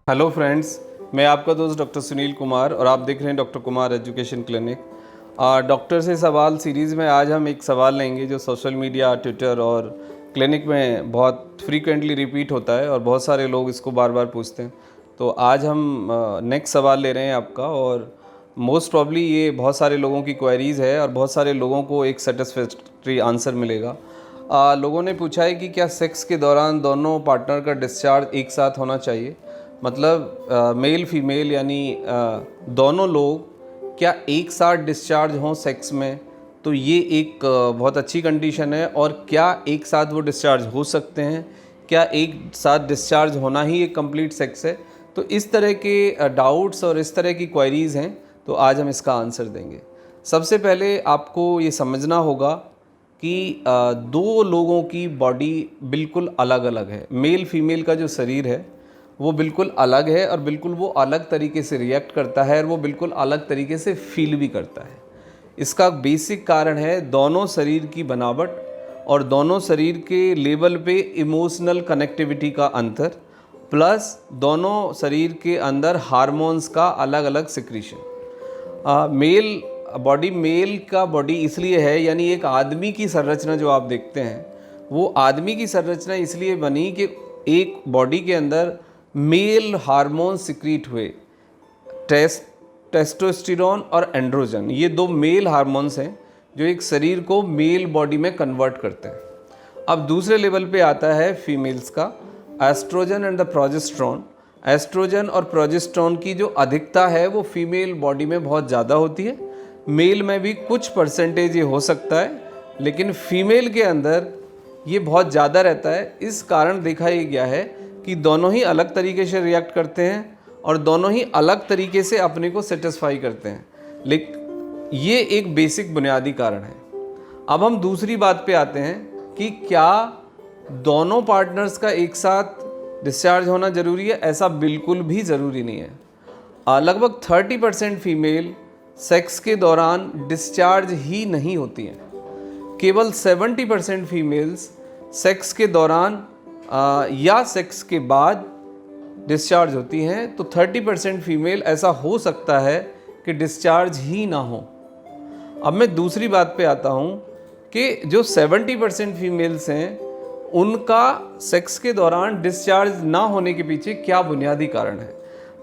Hello friends, मैं आपका दोस्त डॉक्टर सुनील कुमार और आप देख रहे हैं doctor Kumar education clinic. Doctor से सवाल सीरीज़ में आज हम एक सवाल लेंगे जो सोशल मीडिया, ट्विटर और क्लिनिक में बहुत फ्रीक्वेंटली रिपीट होता है और बहुत सारे लोग इसको बार बार पूछते हैं। तो आज हम नेक्स्ट सवाल ले रहे हैं आपका, और मोस्ट प्रॉब्ली ये बहुत सारे लोगों की क्वेरीज़ है और बहुत सारे लोगों को एक सेटिस्फैक्ट्री आंसर मिलेगा। लोगों ने पूछा है कि क्या सेक्स के दौरान दोनों पार्टनर का डिस्चार्ज एक साथ होना चाहिए, मतलब मेल फीमेल यानी दोनों लोग क्या एक साथ डिस्चार्ज हों सेक्स में। तो ये एक बहुत अच्छी कंडीशन है। और क्या एक साथ वो डिस्चार्ज हो सकते हैं, क्या एक साथ डिस्चार्ज होना ही एक कंप्लीट सेक्स है। तो इस तरह के डाउट्स और इस तरह की क्वेरीज़ हैं, तो आज हम इसका आंसर देंगे। सबसे पहले आपको ये समझना होगा कि दो लोगों की बॉडी बिल्कुल अलग अलग है। मेल फीमेल का जो शरीर है वो बिल्कुल अलग है और बिल्कुल वो अलग तरीके से रिएक्ट करता है और वो बिल्कुल अलग तरीके से फील भी करता है। इसका बेसिक कारण है दोनों शरीर की बनावट और दोनों शरीर के लेवल पे इमोशनल कनेक्टिविटी का अंतर, प्लस दोनों शरीर के अंदर हार्मोन्स का अलग अलग सिक्रीशन। मेल का बॉडी इसलिए है, यानी एक आदमी की संरचना जो आप देखते हैं वो आदमी की संरचना इसलिए बनी कि एक बॉडी के अंदर मेल हार्मोन सिक्रीट हुए, टेस्टोस्टेरोन और एंड्रोजन। ये दो मेल हार्मोन्स हैं जो एक शरीर को मेल बॉडी में कन्वर्ट करते हैं। अब दूसरे लेवल पे आता है फीमेल्स का oestrogen and the progesterone. Oestrogen और प्रोजेस्टेरोन की जो अधिकता है वो फीमेल बॉडी में बहुत ज़्यादा होती है। मेल में भी कुछ परसेंटेज ये हो सकता है, लेकिन फीमेल के अंदर ये बहुत ज़्यादा रहता है। इस कारण देखा ये गया है कि दोनों ही अलग तरीके से रिएक्ट करते हैं और दोनों ही अलग तरीके से अपने को सेटिस्फाई करते हैं, लेकिन ये एक बेसिक बुनियादी कारण है। अब हम दूसरी बात पे आते हैं कि क्या दोनों पार्टनर्स का एक साथ डिस्चार्ज होना ज़रूरी है। ऐसा बिल्कुल भी ज़रूरी नहीं है। लगभग 30% फीमेल सेक्स के दौरान डिस्चार्ज ही नहीं होती हैं। केवल 70% फीमेल्स सेक्स के दौरान या सेक्स के बाद डिस्चार्ज होती हैं। तो 30% फीमेल ऐसा हो सकता है कि डिस्चार्ज ही ना हो। अब मैं दूसरी बात पे आता हूँ कि जो 70% फीमेल्स हैं उनका सेक्स के दौरान डिस्चार्ज ना होने के पीछे क्या बुनियादी कारण है।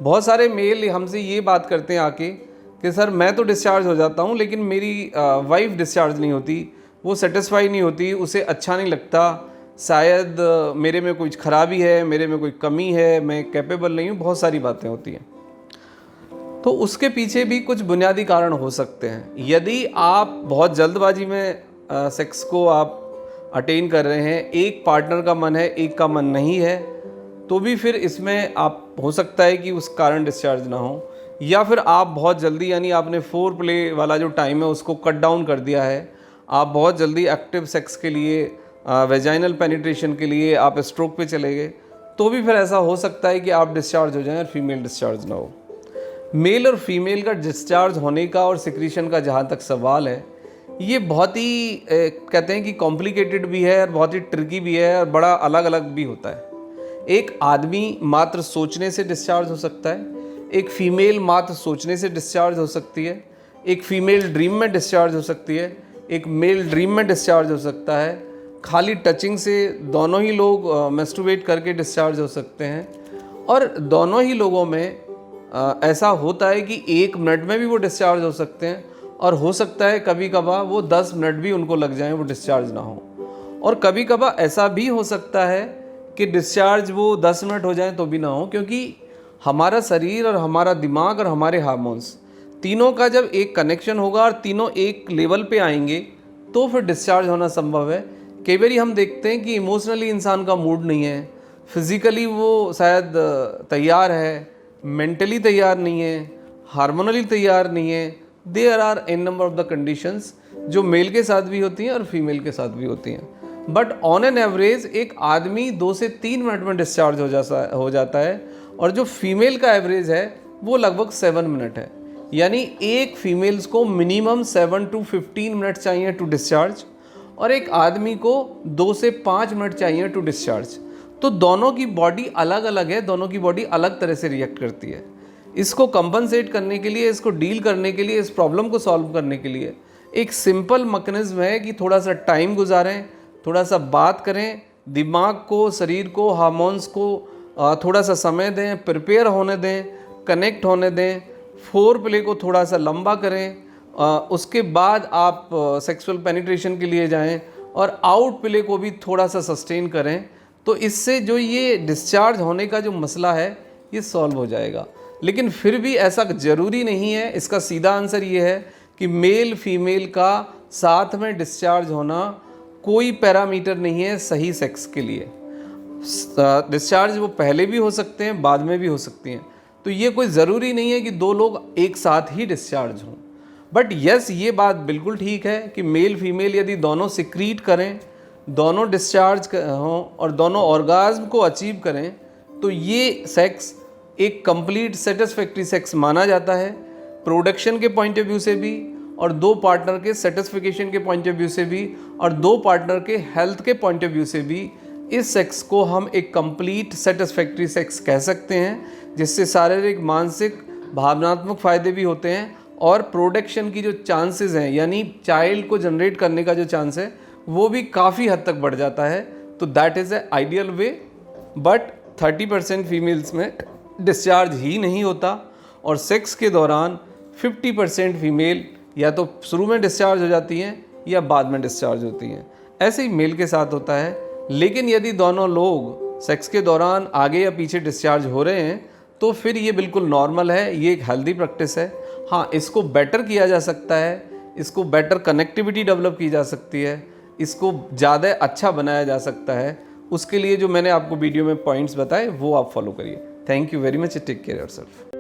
बहुत सारे मेल हमसे ये बात करते हैं आके कि सर मैं तो डिस्चार्ज हो जाता हूँ लेकिन मेरी वाइफ डिस्चार्ज नहीं होती, वो सेटिस्फाई नहीं होती, उसे अच्छा नहीं लगता, शायद मेरे में कुछ खराबी है, मेरे में कोई कमी है, मैं कैपेबल नहीं हूँ, बहुत सारी बातें होती हैं। तो उसके पीछे भी कुछ बुनियादी कारण हो सकते हैं। यदि आप बहुत जल्दबाजी में सेक्स को आप अटेन कर रहे हैं, एक पार्टनर का मन है एक का मन नहीं है, तो भी फिर इसमें आप हो सकता है कि उस कारण डिस्चार्ज ना हो। या फिर आप बहुत जल्दी, यानी आपने फोर प्ले वाला जो टाइम है उसको कट डाउन कर दिया है, आप बहुत जल्दी एक्टिव सेक्स के लिए, वेजाइनल पेनिट्रेशन के लिए आप स्ट्रोक पे चले गए, तो भी फिर ऐसा हो सकता है कि आप डिस्चार्ज हो जाएं और फीमेल डिस्चार्ज ना हो। मेल और फीमेल का डिस्चार्ज होने का और सिक्रीशन का जहाँ तक सवाल है, ये बहुत ही कहते हैं कि कॉम्प्लिकेटेड भी है और बहुत ही ट्रिकी भी है और बड़ा अलग अलग भी होता है। एक आदमी मात्र सोचने से डिस्चार्ज हो सकता है, एक फीमेल मात्र सोचने से डिस्चार्ज हो सकती है, एक फीमेल ड्रीम में डिस्चार्ज हो सकती है, एक मेल ड्रीम में डिस्चार्ज हो सकता है, खाली टचिंग से दोनों ही लोग मैस्टरबेट करके डिस्चार्ज हो सकते हैं। और दोनों ही लोगों में ऐसा होता है कि 1 मिनट में भी वो डिस्चार्ज हो सकते हैं, और हो सकता है कभी कभार वो 10 मिनट भी उनको लग जाएं वो डिस्चार्ज ना हो। और कभी कभार ऐसा भी हो सकता है कि डिस्चार्ज वो 10 मिनट हो जाएं तो भी ना हो, क्योंकि हमारा शरीर और हमारा दिमाग और हमारे हार्मोन्स तीनों का जब एक कनेक्शन होगा और तीनों एक लेवल पे आएंगे तो फिर डिस्चार्ज होना संभव है। कई बार हम देखते हैं कि इमोशनली इंसान का मूड नहीं है, फिज़िकली वो शायद तैयार है, मेंटली तैयार नहीं है, हार्मोनली तैयार नहीं है। There are an number of the conditions जो मेल के साथ भी होती हैं और फीमेल के साथ भी होती हैं। बट ऑन एन एवरेज एक आदमी 2 से 3 मिनट में डिस्चार्ज हो जाता है, और जो फीमेल का एवरेज है वो लगभग 7 मिनट है। यानी एक फीमेल्स को मिनिमम 7 to 15 मिनट चाहिए टू डिस्चार्ज, और एक आदमी को 2 से 5 मिनट चाहिए टू डिस्चार्ज। तो दोनों की बॉडी अलग अलग है, दोनों की बॉडी अलग तरह से रिएक्ट करती है। इसको कंपनसेट करने के लिए, इसको डील करने के लिए, इस प्रॉब्लम को सॉल्व करने के लिए एक सिंपल मैकेनिज्म है कि थोड़ा सा टाइम गुजारें, थोड़ा सा बात करें, दिमाग को, शरीर को, हार्मोन्स को थोड़ा सा समय दें, प्रिपेयर होने दें, कनेक्ट होने दें, फोर प्ले को थोड़ा सा लंबा करें, उसके बाद आप सेक्सुअल पेनिट्रेशन के लिए जाएं और आउट प्ले को भी थोड़ा सा सस्टेन करें। तो इससे जो ये डिस्चार्ज होने का जो मसला है ये सॉल्व हो जाएगा। लेकिन फिर भी ऐसा ज़रूरी नहीं है। इसका सीधा आंसर ये है कि मेल फीमेल का साथ में डिस्चार्ज होना कोई पैरामीटर नहीं है सही सेक्स के लिए। डिस्चार्ज वो पहले भी हो सकते हैं, बाद में भी हो सकती हैं। तो ये कोई ज़रूरी नहीं है कि दो लोग एक साथ ही डिस्चार्ज हों। बट यस, ये बात बिल्कुल ठीक है कि मेल फीमेल यदि दोनों सिक्रीट करें, दोनों डिस्चार्ज हों और दोनों ऑर्गाज्म को अचीव करें, तो ये सेक्स एक कंप्लीट सेटिस्फैक्ट्री सेक्स माना जाता है, प्रोडक्शन के पॉइंट ऑफ व्यू से भी और दो पार्टनर के सेटिस्फिकेशन के पॉइंट ऑफ व्यू से भी और दो पार्टनर के हेल्थ के पॉइंट ऑफ व्यू से भी। इस सेक्स को हम एक कंप्लीट सेटिस्फैक्ट्री सेक्स कह सकते हैं, जिससे शारीरिक, मानसिक, भावनात्मक फ़ायदे भी होते हैं और प्रोडक्शन की जो चांसेस हैं, यानी चाइल्ड को जनरेट करने का जो चांस है, वो भी काफ़ी हद तक बढ़ जाता है। तो that is a ideal way. But 30% females में डिस्चार्ज ही नहीं होता और सेक्स के दौरान 50% फीमेल या तो शुरू में डिस्चार्ज हो जाती हैं या बाद में डिस्चार्ज होती हैं। ऐसे ही मेल के साथ होता है। लेकिन यदि दोनों लोग सेक्स के दौरान आगे या पीछे डिस्चार्ज हो रहे हैं तो फिर ये बिल्कुल नॉर्मल है, ये एक हेल्दी प्रैक्टिस है। हाँ, इसको बेटर किया जा सकता है, इसको बेटर कनेक्टिविटी डेवलप की जा सकती है, इसको ज़्यादा अच्छा बनाया जा सकता है। उसके लिए जो मैंने आपको वीडियो में पॉइंट्स बताए वो आप फॉलो करिए। Thank you very much. Take care yourself.